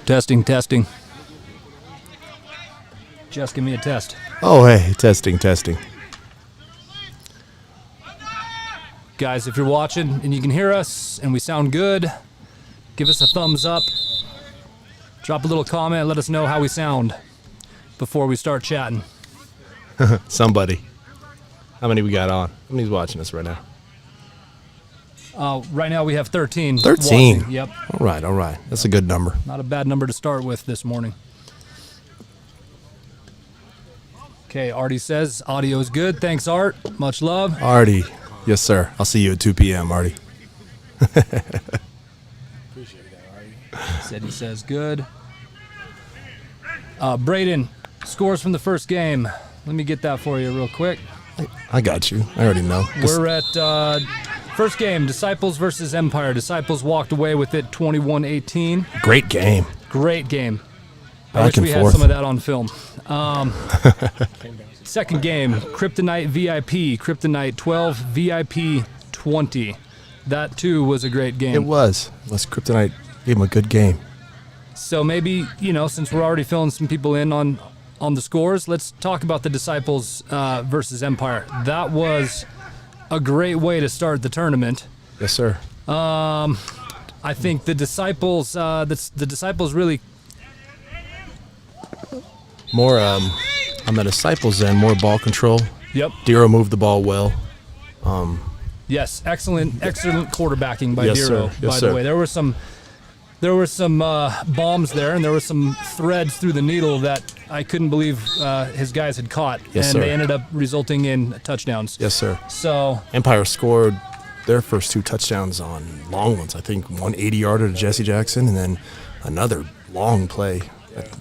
Testing, testing. Just give me a test. Oh, hey, testing, testing. Guys, if you're watching and you can hear us and we sound good, give us a thumbs up. Drop a little comment, let us know how we sound before we start chatting. Somebody. How many we got on? How many's watching us right now? Right now we have 13. 13? Watching. Yep. All right. That's a good number. Not a bad number to start with this morning. Okay, Artie says audio is good. Thanks, Art. Much love. Artie. Yes, sir. I'll see you at 2 p.m., Artie. Appreciate that, Artie. He says good. Braden, scores from the first game. Let me get that for you real quick. I got you. I already know. We're at first game, Disciples versus Empire. Disciples walked away with it 21-18. Great game. Great game. I Back wish and we forth. had some of that on film. Second game, Kryptonite VIP, Kryptonite 12, VIP 20. That too was a great game. It was. Kryptonite gave him a good game. So maybe, since we're already filling some people in on the scores, let's talk about the Disciples versus Empire. That was a great way to start the tournament. Yes, sir. I think the Disciples, really. More on the Disciples end, more ball control. Yep. Dero moved the ball well. Yes, excellent quarterbacking by Yes, Dero. sir. Yes, by sir. the way, there were some bombs there, and there were some threads through the needle that I couldn't believe his guys had caught, Yes, and sir. they ended up resulting in touchdowns. Yes, sir. So Empire scored their first 2 touchdowns on long ones. I think one 80-yarder to Jesse Jackson, and then another long play.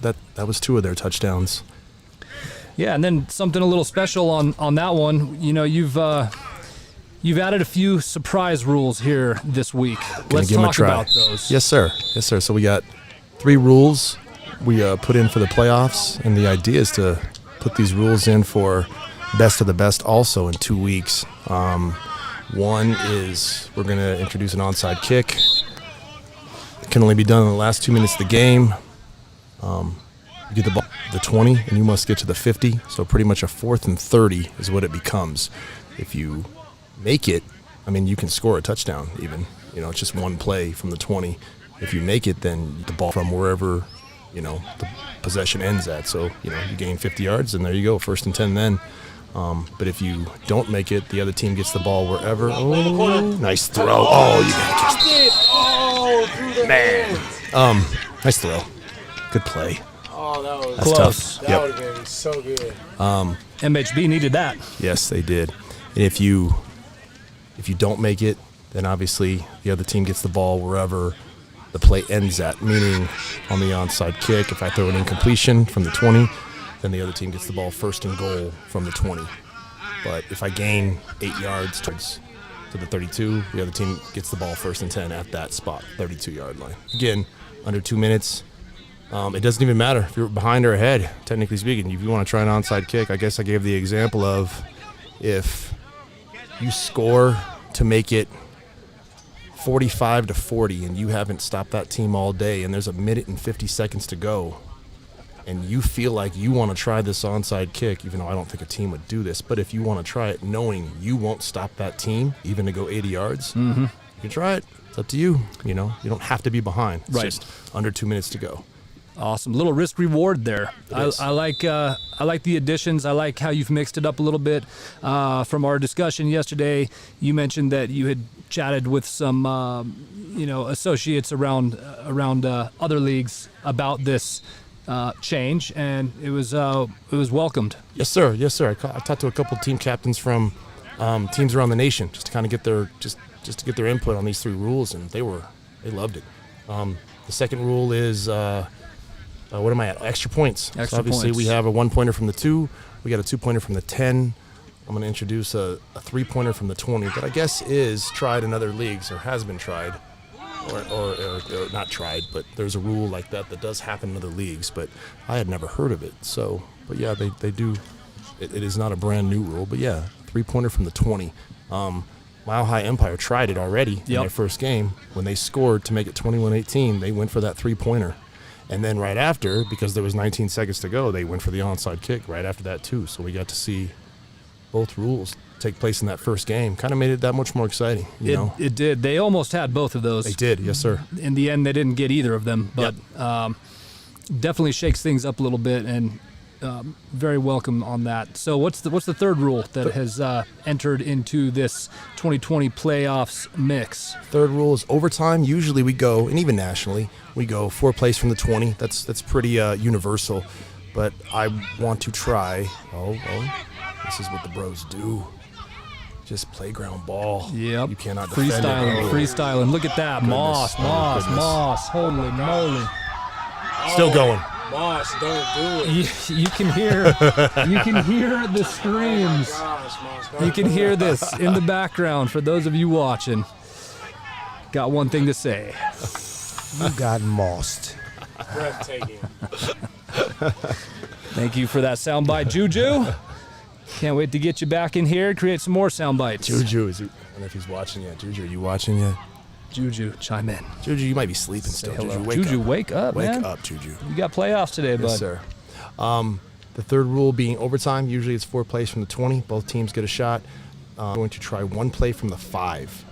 That was 2 of their touchdowns. yeah, and then something a little special on that one. You've added a few surprise rules here this week. Let's give 'em a talk try. about those. Yes, sir. Yes, sir. So we got 3 rules we put in for the playoffs, and the idea is to put these rules in for best of the best also in 2 weeks. One is we're going to introduce an onside kick. It can only be done in the last 2 minutes of the game. You get the ball the 20, and you must get to the 50. So pretty much a 4th and 30 is what it becomes. If you make it, you can score a touchdown even. It's just one play from the 20. If you make it, then the ball from wherever, the possession ends at. So, you gain 50 yards, and there you go, 1st and 10 then. But if you don't make it, the other team gets the ball wherever. Oh, nice throw. Oh, you got to catch it. Oh, through the Man. Nice throw. Good play. Oh, that was That's close. tough. That would have been so good. MHB needed that. Yes, they did. And if you don't make it, then obviously the other team gets the ball wherever the play ends at, meaning on the onside kick. If I throw an incompletion from the 20, then the other team gets the ball 1st and goal from the 20. But if I gain 8 yards to the 32, the other team gets the ball 1st and 10 at that spot, 32-yard line. Again, under 2 minutes. It doesn't even matter if you're behind or ahead, technically speaking. If you want to try an onside kick, I guess I gave the example of if you score to make it 45-40 and you haven't stopped that team all day and there's 1 minute and 50 seconds to go and you feel like you want to try this onside kick, even though I don't think a team would do this, but if you want to try it knowing you won't stop that team even to go 80 yards, you can try it. It's up to you. You don't have to be behind. It's Right. just under 2 minutes to go. Awesome, little risk reward there. is. I like the additions. I like how you've mixed it up a little bit. From our discussion yesterday, you mentioned that you had chatted with some associates around other leagues about this change, and it was welcomed. Yes, sir. Yes, sir. I talked to a couple team captains from teams around the nation just to kind of get their just to get their input on these 3 rules, and they loved it. The second rule is what am I at? Extra points. Extra So obviously points. we have a 1-pointer from the 2. We got a 2-pointer from the 10. I'm going to introduce a 3-pointer from the 20 that I guess is tried in other leagues or has been tried. Or not tried, but there's a rule like that does happen in other leagues, but I had never heard of it. So, but yeah, they do. It is not a brand new rule, but yeah, 3-pointer from the 20. Mile High Empire tried it already in their first game. When they scored to make it 21-18, they went for that 3-pointer. And then right after, because there was 19 seconds to go, they went for the onside kick right after that too. So we got to see both rules take place in that first game. Kind of made it that much more exciting, you know? It did. They almost had both of those. They did, yes, sir. In the end, they didn't get either of them, but definitely shakes things up a little bit, and very welcome on that. So what's the third rule that has entered into this 2020 playoffs mix? Third rule is overtime. Usually we go, and even nationally, we go 4 plays from the 20. That's pretty universal. But I want to try. Oh, this is what the bros do. Just playground ball. Yep. You cannot defend it. Freestyling. Look at that. Goodness. Moss. Holy moly. Still going. Moss, don't do it. You can hear the screams. Gosh, Moss, don't You can do hear it. this in the background for those of you watching. Got one thing to say. You got mossed. Breathtaking. Thank you for that soundbite, Juju. Can't wait to get you back in here, create some more sound bites. Juju, I don't know if he's watching yet. Juju, are you watching yet? Juju, chime in. Juju, you might be sleeping still. Hello. Juju, Wake up, wake man. up, Juju. You got playoffs today, bud. Yes, sir. The third rule being overtime. Usually it's 4 plays from the 20. Both teams get a shot. Going to try 1 play from the 5.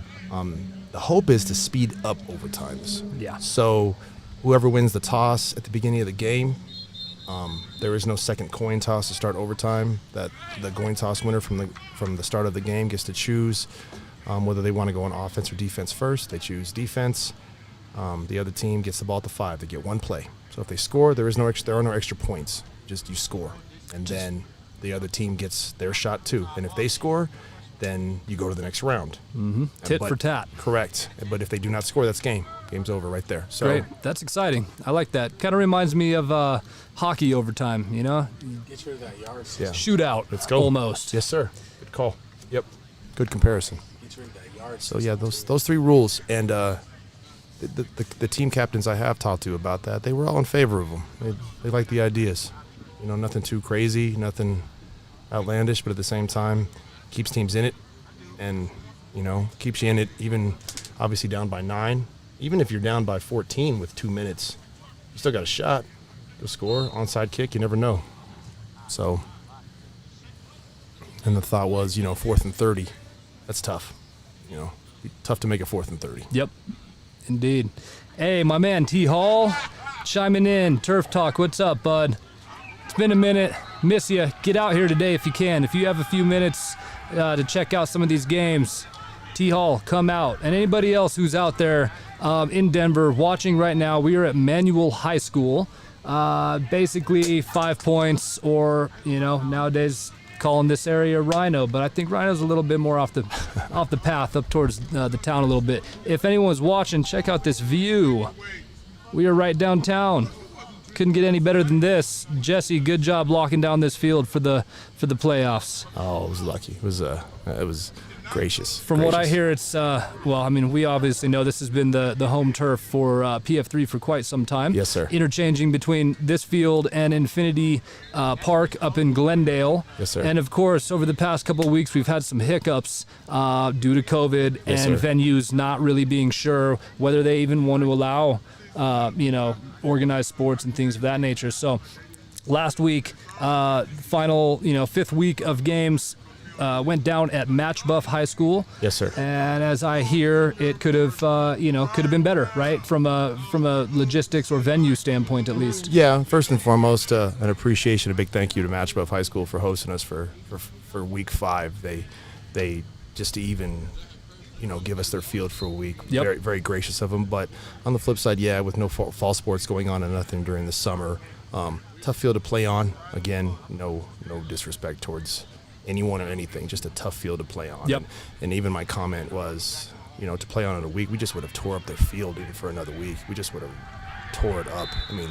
The hope is to speed up overtimes. Yeah. So whoever wins the toss at the beginning of the game, there is no second coin toss to start overtime. That the coin toss winner from the start of the game gets to choose whether they want to go on offense or defense first. They choose defense. The other team gets the ball at the 5. They get 1 play. So if they score, there are no extra points. Just you score, and then the other team gets their shot too. And if they score, then you go to the next round. Mm-hmm. Tit for tat. Correct. But if they do not score, that's game. Game's over right there. So Great. That's exciting. I like that. Kind of reminds me of hockey overtime, you know? Get rid of that yard Yeah. system. Shootout. Let's go. Almost. Yes, sir. Good call. Yep. Good comparison. Get rid of that yard So system. yeah, those 3 rules, and the team captains I have talked to about that, they were all in favor of them. They like the ideas. You know, nothing too crazy, nothing outlandish, but at the same time, keeps teams in it, and you know, keeps you in it. Even obviously down by 9, even if you're down by 14 with 2 minutes, you still got a shot. Go score, onside kick. You never know. So, and the thought was, you know, 4th and 30. That's tough. You know, tough to make it 4th and 30. Yep. Indeed. Hey, my man T Hall, chiming in. Turf Talk, what's up, bud? It's been a minute. Miss you. Get out here today if you can. If you have a few minutes to check out some of these games, T Hall, come out. And anybody else who's out there in Denver watching right now, we are at Manual High School. Basically 5 points, or you know, nowadays calling this area Rhino, but I think Rhino's a little bit more off the path up towards the town a little bit. If anyone's watching, check out this view. We are right downtown. Couldn't get any better than this. Jesse, good job locking down this field for the playoffs. Oh, I was lucky. It was gracious. From what I hear, it's well, I mean, we obviously know this has been the home turf for PF3 for quite some time. Yes, sir. Interchanging between this field and Infinity Park up in Glendale. Yes, sir. And of course, over the past couple of weeks, we've had some hiccups due to COVID Yes, and sir. venues not really being sure whether they even want to allow you know, organized sports and things of that nature. So last week, final, you know, 5th week of games went down at Matchbuff High School. Yes, sir. And as I hear, it could have, you know, could have been better, right? From a logistics or venue standpoint, at least. Yeah, first and foremost, an appreciation, a big thank you to Matchbuff High School for hosting us for week 5. They just to even, you know, give us their field for a week. Yep. Very, very gracious of them. But on the flip side, yeah, with no fall sports going on and nothing during the summer, tough field to play on. Again, no disrespect towards anyone or anything, just a tough field to play on. Yep. And even my comment was, you know, to play on in a week, we just would have tore up their field even for another week. We just would have tore it up. I mean,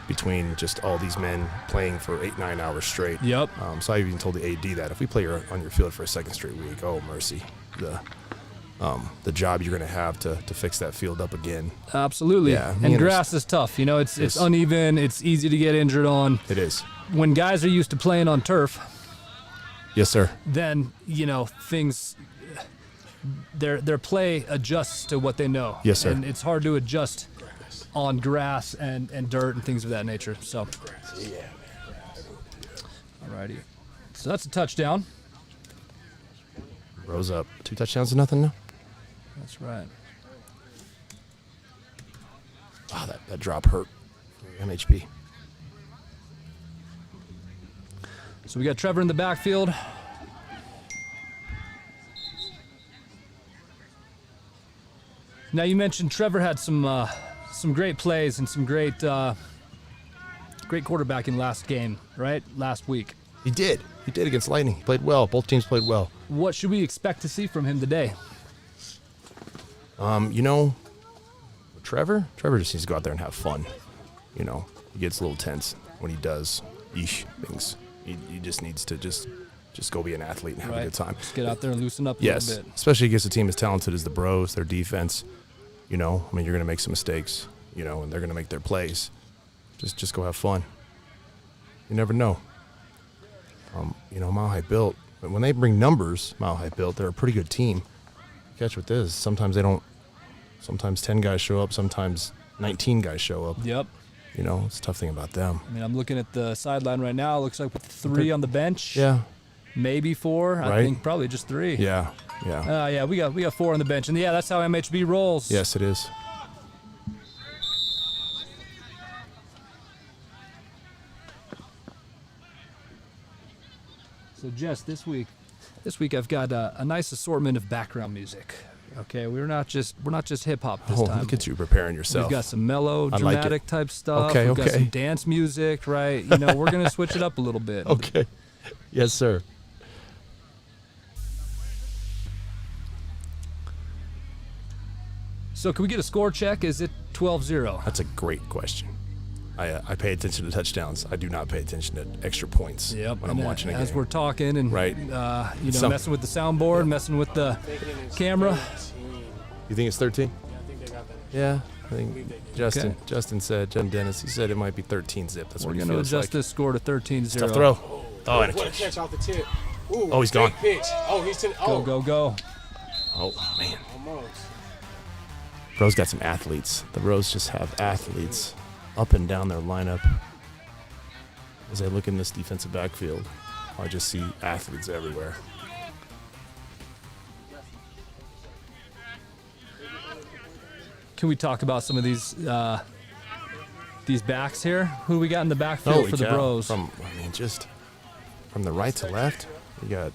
between just all these men playing for 8-9 hours straight. Yep. So I even told the AD that if we play on your field for a second straight week, oh mercy, the job you're going to have to fix that field up again. Absolutely. Yeah, and me grass is tough. You know, it's Yes. uneven. It's easy to get injured on. It is. When guys are used to playing on turf, Yes, sir. then, you know, things, their play adjusts to what they know. Yes, sir. And it's hard to adjust on grass and dirt and things of that nature. So, alrighty. So that's a touchdown. Rose up. 2 touchdowns to nothing now. That's right. Wow, that drop hurt. MHP. So we got Trevor in the backfield. Now you mentioned Trevor had some great plays and some great quarterbacking last game, right? Last week. He did against Lightning. He played well. Both teams played well. What should we expect to see from him today? Trevor just needs to go out there and have fun. He gets a little tense when he does things. He just needs to just go be an athlete and have a good time. Just get out there and loosen up a Yes, little bit. especially against a team as talented as the Bros, their defense. You're going to make some mistakes, and they're going to make their plays. Just go have fun. You never know. Mile High Built, when they bring numbers, Mile High Built, they're a pretty good team. Catch with this, sometimes they don't. Sometimes 10 guys show up, sometimes 19 guys show up. Yep. It's a tough thing about them. I mean, I'm looking at the sideline right now. It looks like with 3 on the bench. Yeah. Maybe 4. Right. I think probably just 3. Yeah. Yeah, we got 4 on the bench, and yeah, that's how MHB rolls. Yes, it is. So Jess, this week I've got a nice assortment of background music. Okay, we're not just hip hop this time. Look at you preparing yourself. We've got some mellow, I like dramatic type stuff. Okay, We've got okay. some dance music, right? We're gonna switch it up a little bit. Okay. Yes, sir. So can we get a score check? Is it 12-0? That's a great question. I pay attention to touchdowns. I do not pay attention to extra points when I'm watching a game. As we're talking and Right. messing with the soundboard, messing with the camera. You think it's 13? Yeah, I think they got that. Yeah. I think Justin said, John Dennis, he said it might be 13 zip. That's We're what he going to feels adjust like. this score to 13-0. Tough throw. Oh, and a What a catch. catch off the tip. Ooh, Oh, he's big gone. Pitch. Oh, he's to Go. Oh, man. Almost. Bros got some athletes. The Bros just have athletes up and down their lineup. As I look in this defensive backfield, I just see athletes everywhere. Can we talk about some of these backs here? Who we got in the backfield for the Bros? Just from the right to left, you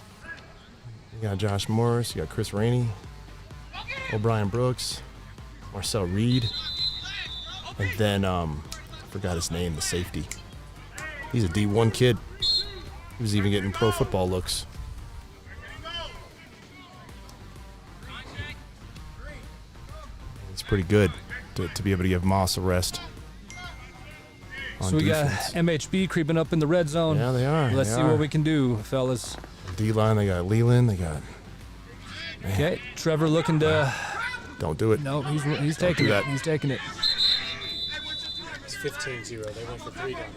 got Josh Morris, you got Chris Rainey, O'Brien Brooks, Marcel Reed, and then forgot his name, the safety. He's a D1 kid. He was even getting pro football looks. It's pretty good to be able to give Moss a rest. So we got MHB creeping up in the red zone. Yeah, they are. Let's see what we can do, fellas. D-line, they got Leland, they got... Man, Okay, Trevor looking to... don't do it. No, he's taking do it. that. He's taking it. It's 15-0. They went for 3 down there.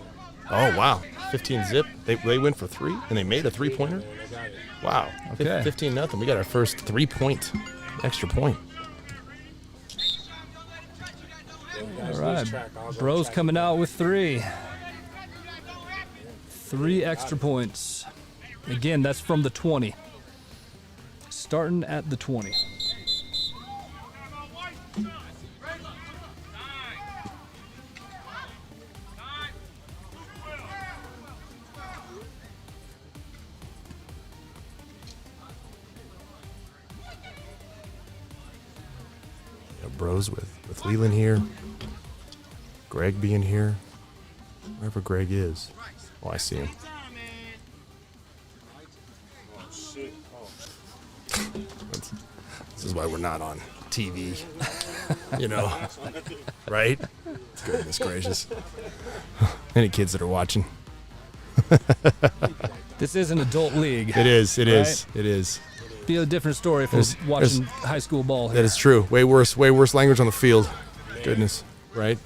Oh, wow. 15 zip. They went for 3, and they made a 3-pointer? They got it. Wow. Okay. 15-0. We got our first 3-point extra point. Guys, All right, lose track. I was on Bros track. coming out with 3. 3 extra points. Again, that's from the 20. Starting at the 20. Yeah, Bros with Leland here. Greg being here. Wherever Greg is. Oh, I see him. Oh, shit. Oh. This is why we're not on TV. Right? Goodness gracious. Any kids that are watching? This is an adult league. It is. It is. Right? It is. Be a different story if we're watching high school ball That here. is true. Way worse language on the field. Goodness. Right?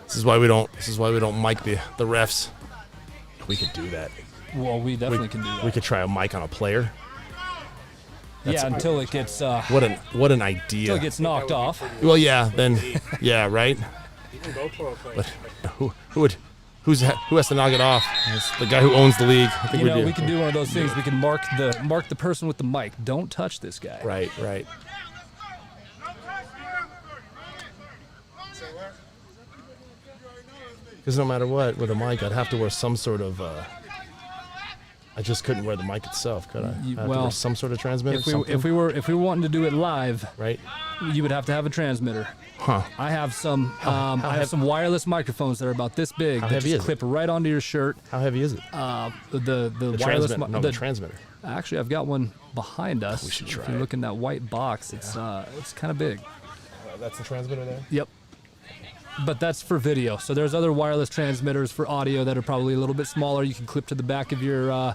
This is why we don't mic the refs. We could do that. Well, we definitely can do that. We could try a mic on a player. Yeah, until it gets What an idea. knocked off. Well, yeah, then, yeah, right? Even GoPro plays. Who has to knock it off? It's the guy who owns the league. I think You know, we can do one of those things. We can mark the person with the mic. Don't touch this guy. Right. Because no matter what, with a mic, I'd have to wear some sort of. I just couldn't wear the mic itself, could I? I'd have to wear some sort of transmitter. If we were wanting to do it live, right, you would have to have a transmitter. Huh? I have some. I have some wireless microphones that are about this big. How that heavy just is clip right onto your shirt. How heavy is it? The wireless. The transmitter. Actually, I've got one behind us. We should try If you it. look in that white box, it's kind of big. That's the transmitter there. Yep. But that's for video. So there's other wireless transmitters for audio that are probably a little bit smaller. You can clip to the back of your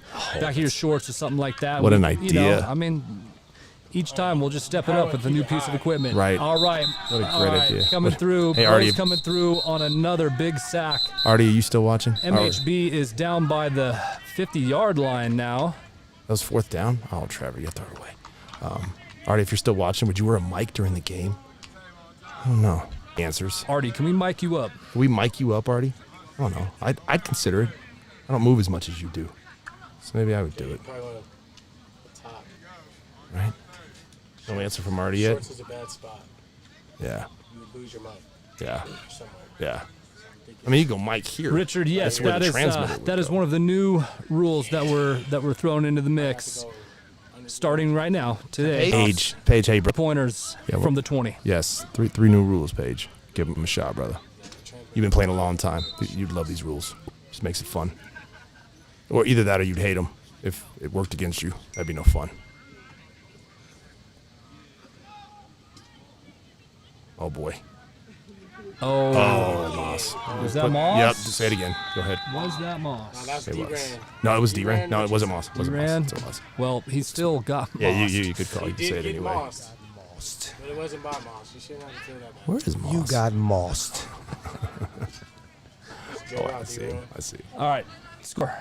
shorts or something like that. What an You idea. know, I mean, each time we'll just step it up with a new piece of equipment. Right. All right. What a All great right. idea. Coming through. Hey, Bro's Artie. coming through on another big sack. Artie, are you still watching? MHB is down by the 50-yard line now. That was fourth down. Oh, Trevor, you throw it away. Artie, if you're still watching, would you wear a mic during the game? I don't know. Answers. Artie, can we mic you up? Can we mic you up, Artie? I don't know. I'd consider it. I don't move as much as you do, so maybe I would do it. Probably one of the top. Right? No answer from Artie yet. Shorts is a bad spot. Yeah. You would lose your mic Yeah. somewhere. Yeah. I mean, you go mic here. Richard, yes, That's where the transmitter would that is go. one of the new rules that were thrown into the mix, starting right now today. Paige, hey, bro. Pointers Yeah, from the 20. Yes, three new rules, Paige. Give them a shot, brother. You've been playing a long time. You'd love these rules. Just makes it fun. Or either that or you'd hate them. If it worked against you, that'd be no fun. Oh, boy. Oh, Moss. was that Moss? Yep, just say it again. Go ahead. Was that Moss? Now that's It was. D-Ran. No, it was D-Ran. No, it wasn't Moss. It wasn't D-Ran? Moss. It was. Well, he still got Moss. Yeah, you could call. He You could say did it get anyway. mossed, Mossed. but it wasn't by Moss. You shouldn't have to say that. Where is Moss? You got mossed. Good Oh, route, I see. D-Ran. I see. All right, score.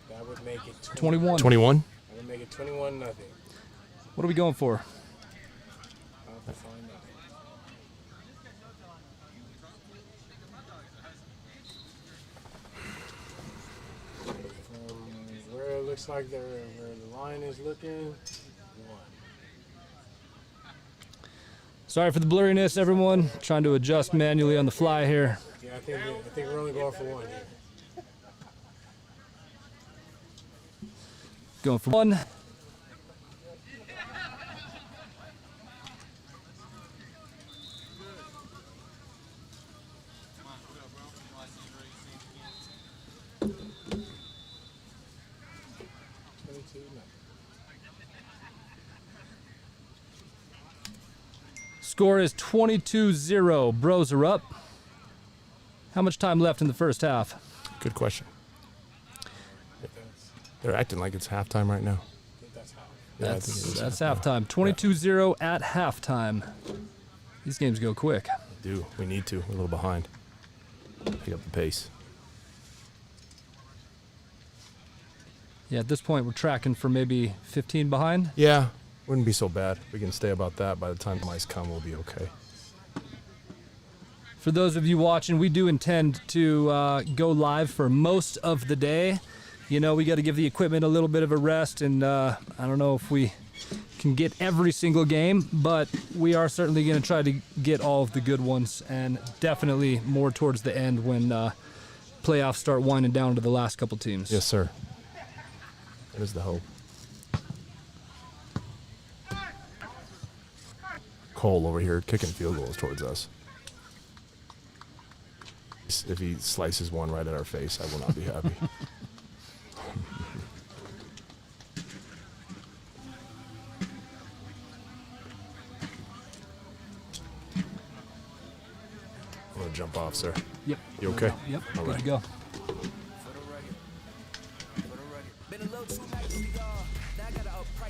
That would make it 21. 21? That would make it 21-0. What are we going for? I'll have to find out. From where it looks like where the line is looking, 1. Sorry for the blurriness, everyone. Trying to adjust manually on the fly here. Yeah, I think we're only going for 1 here. Going for 1. Score is 22-0. Bros are up. How much time left in the first half? Good question. They're acting like it's halftime right now. I think that's how. Yeah, I think it is That's halftime. 22-0 at halftime. These games go quick. Do. We need to. We're a little behind. Pick up the pace. Yeah, at this point, we're tracking for maybe 15 behind. Yeah, wouldn't be so bad. We can stay about that. By the time the mice come, we'll be okay. For those of you watching, we do intend to go live for most of the day. You know, we got to give the equipment a little bit of a rest, and I don't know if we can get every single game, but we are certainly going to try to get all of the good ones, and definitely more towards the end when playoffs start winding down to the last couple teams. Yes, sir. That is the hope. Cole over here kicking field goals towards us. If he slices one right at our face, I will not be happy. I'm going to jump off, sir. Yep. You okay? Yep. All Good right. to go.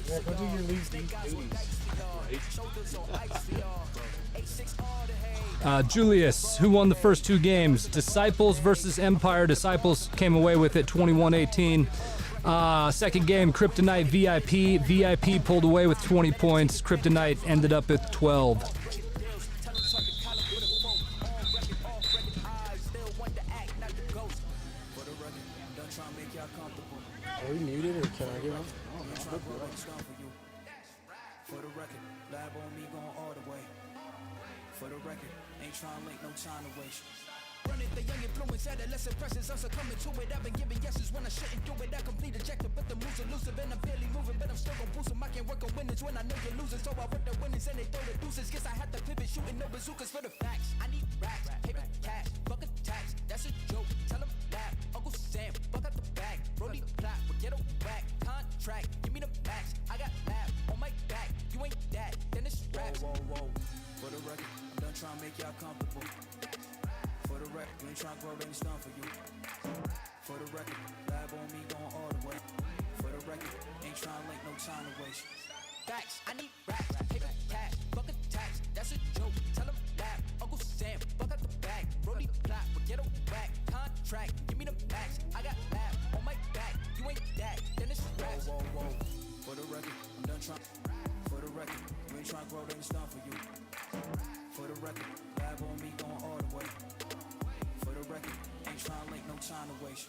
Yeah, go do your least duties. Julius, who won the first 2 games? Disciples versus Empire. Disciples came away with it 21-18. Second game, Kryptonite VIP. VIP pulled away with 20 points. Kryptonite ended up with 12. make y'all comfortable. Are we muted or can I get on? I'm trying to grow strong for you. For the record, lab on me going all the way. For the record, ain't trying to link no time to waste. Running the young influence, adolescent presence, I'm succumbing to it. I've been giving yeses when I shouldn't do it. I complete ejected, but the moves elusive, and I'm barely moving, but I'm still gon' boost 'em. I can't work on winners when I know you're losing, so I work the winners and they throw the deuces. Guess I had to pivot, shooting no bazookas for the facts. I need racks, paper cash, fuck a tax. That's a joke. Tell 'em laugh. Uncle Sam, buck out the bag. Brody plot, forget a whack. Contract, give me the max. I got lab on my back. You ain't that, then it's raps. Whoa, whoa, whoa. For the record, I'm done trying to make y'all comfortable. For the record, you ain't tryna grow, baby, it's done for you. For the record, lab on me going all the way. For the record, ain't tryna link no time to waste. Facts, I need racks, paper cash, fuck a tax, that's a joke. Tell 'em laugh, Uncle Sam, buck out the bag. Brody plot, forget a whack. Contract, give me the max. I got lab on my back, you ain't that, then it's raps. Whoa, whoa, whoa. For the record, I'm done trying. For the record, you ain't tryna grow, baby, it's done for you. For the record, lab on me going all the way. For the record, ain't tryna link no time to waste.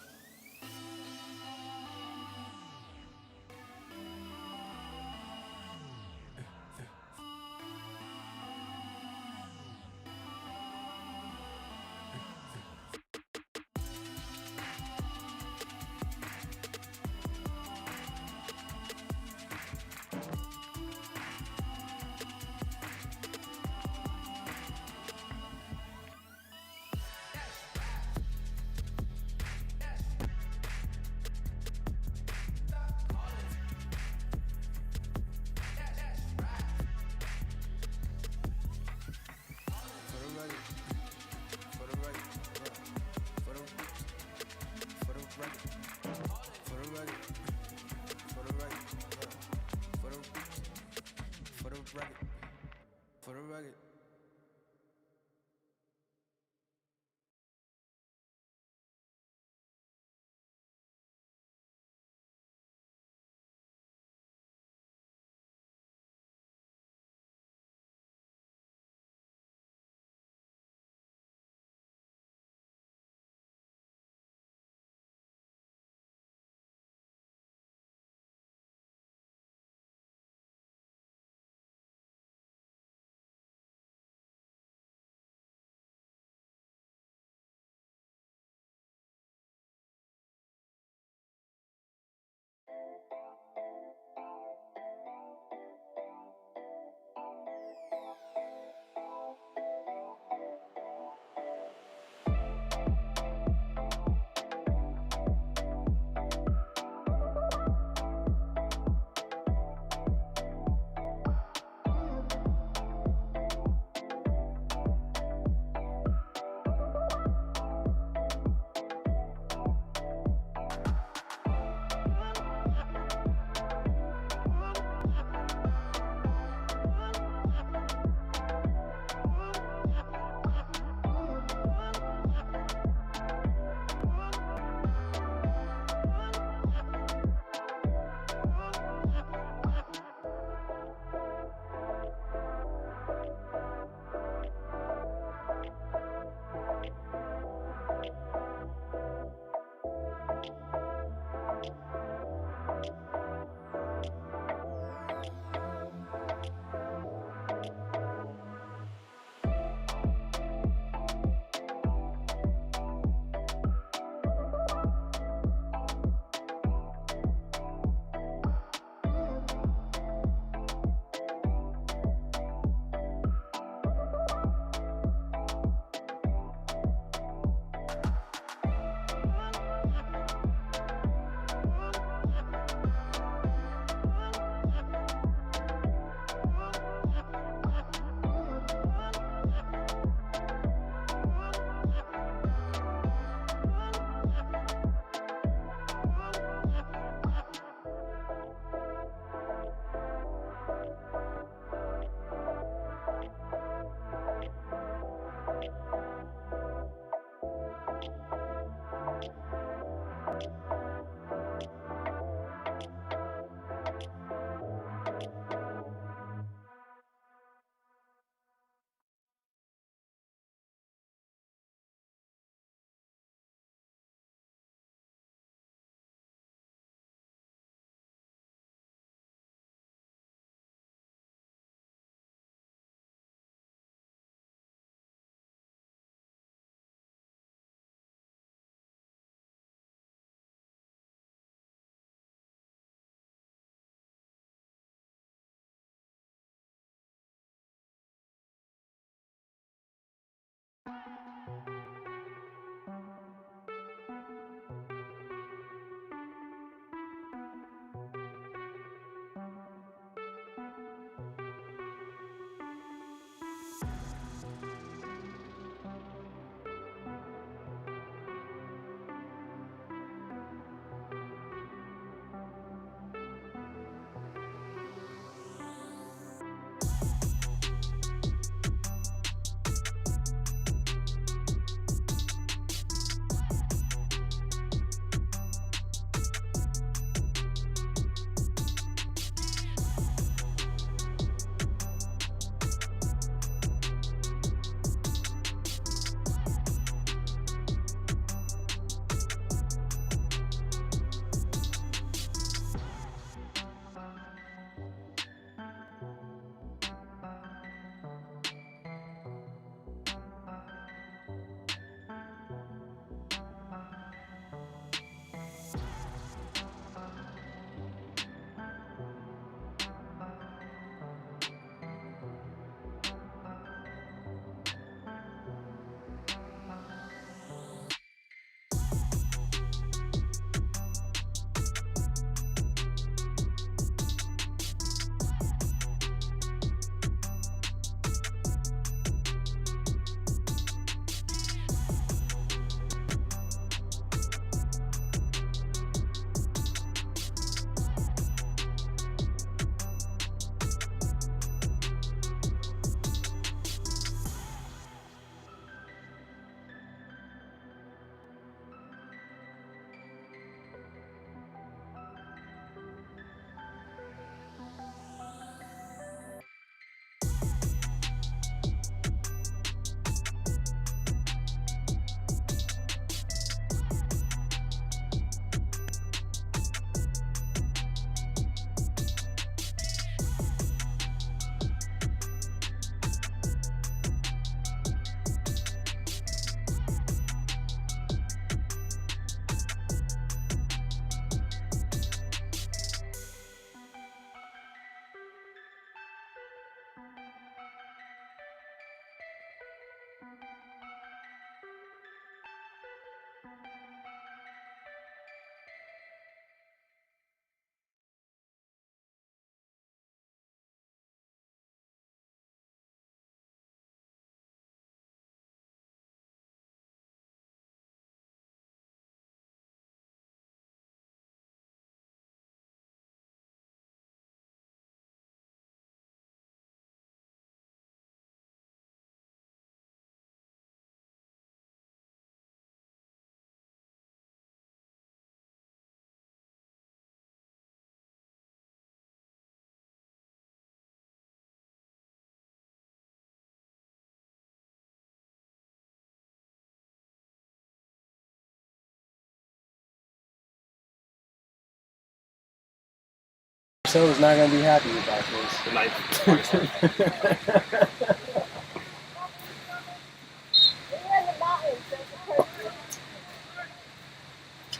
So is not going to be happy about this.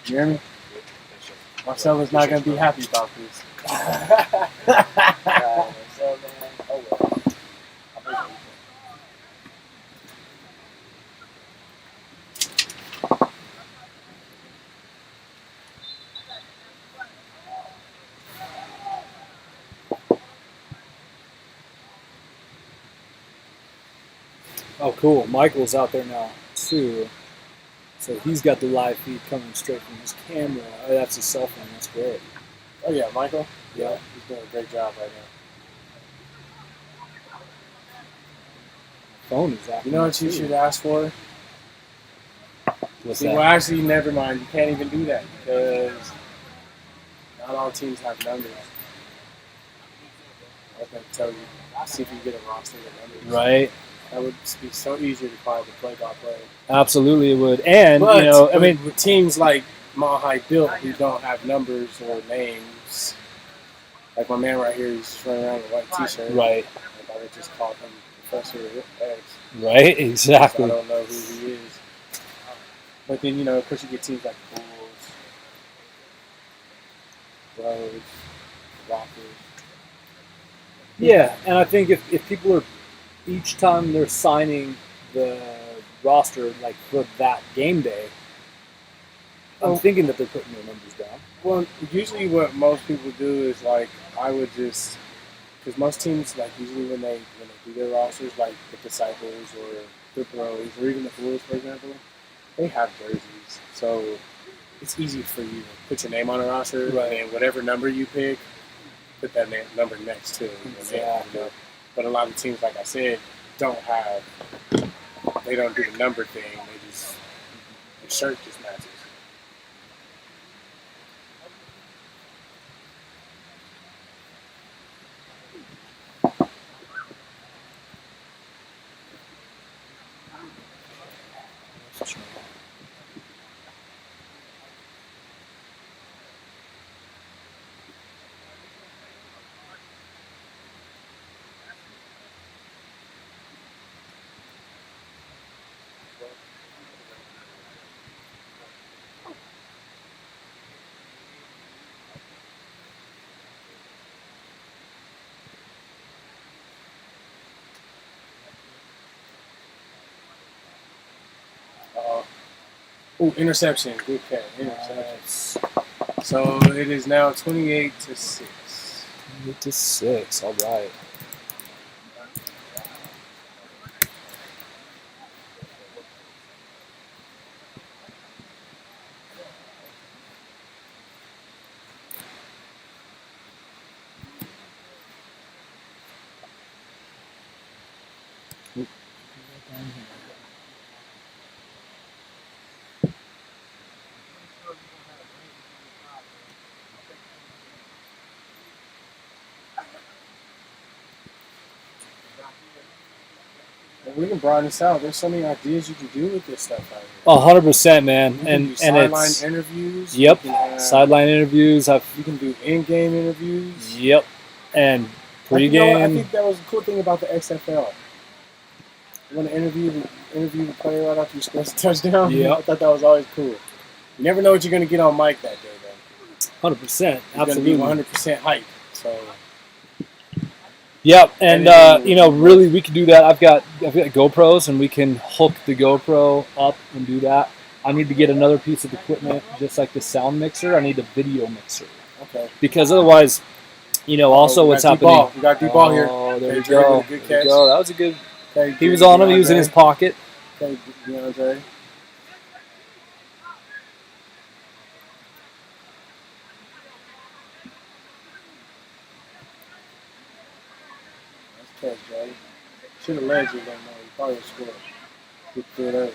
You hear me? Marcelo's not going to be happy about this. Oh, cool. Michael's out there now, too. So he's got the live feed coming straight from his camera. Oh, that's his cell phone. That's great. Oh, yeah, Michael? Yeah. He's doing a great job right now. Phone is acting. You know what you too. should ask for? What's See, that? well, actually, never mind. You can't even do that because not all teams have numbers. I was going to tell you, see if you can get a roster with numbers. Right. That would be so easier to find the play-by-play. Absolutely, it would. And, But, you know, I mean, with teams like Mile High Built who don't have numbers or names, like my man right here, he's running around with a white T-shirt. right, Like I would just call him Professor X. right, So I exactly. don't know who he is. But then, you know, of course, you get teams like the Bulls, Bros, Rockers. Yeah, and I think if people are, each time they're signing the roster like for that game day, I'm Well- thinking that they're putting their numbers down. Well, usually what most people do is like I would just because most teams like usually when they do their rosters like the Disciples or the Bros or even the Fools for example, they have jerseys, so it's easy for you to put your name on a roster Right. and whatever number you pick, put that number next to it. Exactly. But a lot of teams, like I said, they don't do the number thing. They just the shirt just matches. Ooh, interception. Good catch. Interception. So it is now 28-6. 8-6. All right. And we can broaden this out. There's so many ideas you can do with this stuff out here. 100%, man. You can And do and sideline it's interviews. yep. You can have- Sideline interviews. You can do in-game interviews. Yep. And Like, you know what? I pregame. think that was a cool thing about the XFL. You want to interview the player right after you score a touchdown. Yep. I thought that was always cool. You never know what you're going to get on mic that day, though. 100%. You're Absolutely. going to be 100% hype. So Yep, and And you know, really, we can do that. I've got GoPros, and we can hook the GoPro up and do that. I need to get another piece of equipment, just like the sound mixer. I need a video mixer okay. because otherwise, you know, also we what's got happening. We got deep ball here. Oh, there Okay, we Dre go. with a good There we catch. go. That was a good. Okay, He was on him. He was in his pocket. Okay, DeAndre. Nice catch, Jay. Should have led you, but no, you probably would scored. Good through it over.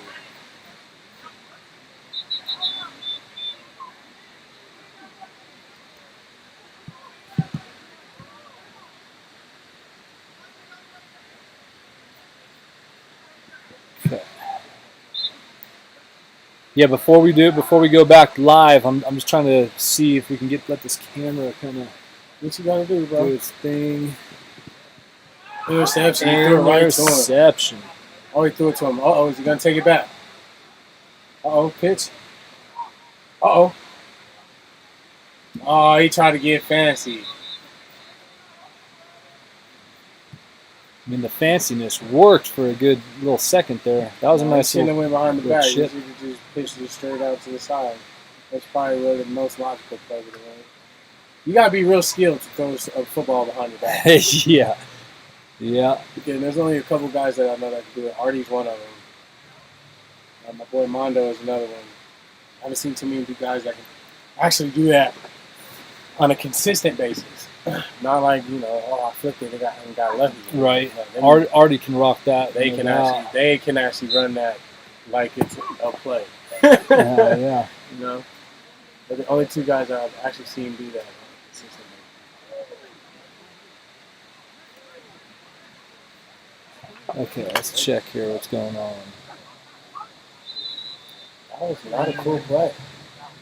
Okay. Yeah, before we go back live, I'm just trying to see if we can let this camera kind of What you gotta do, do bro? its thing. Interception. You threw it right to him. Interception. Oh, he threw it to him. Uh-oh, is he gonna take it back? Uh-oh, pitch. Uh-oh. Oh, he tried to get fancy. I mean, the fanciness worked for a good little second there. That was a nice Shouldn't little. have went behind the good back. chip. You should just pitched it straight out to the side. That's probably really the most logical play of the game. You gotta be real skilled to throw a football behind the back. Yeah. Yeah. Because there's only a couple guys that I know that can do it. Artie's one of them. My boy Mondo is another one. I haven't seen too many guys that can actually do that on a consistent basis. Not like, I flipped it and got lucky. Right. No, Artie can rock that. they no can doubt. actually run that like it's a play. Yeah. You know? They're the only two guys I've actually seen do that consistently. Okay, let's check here what's going on. That was not a cool play.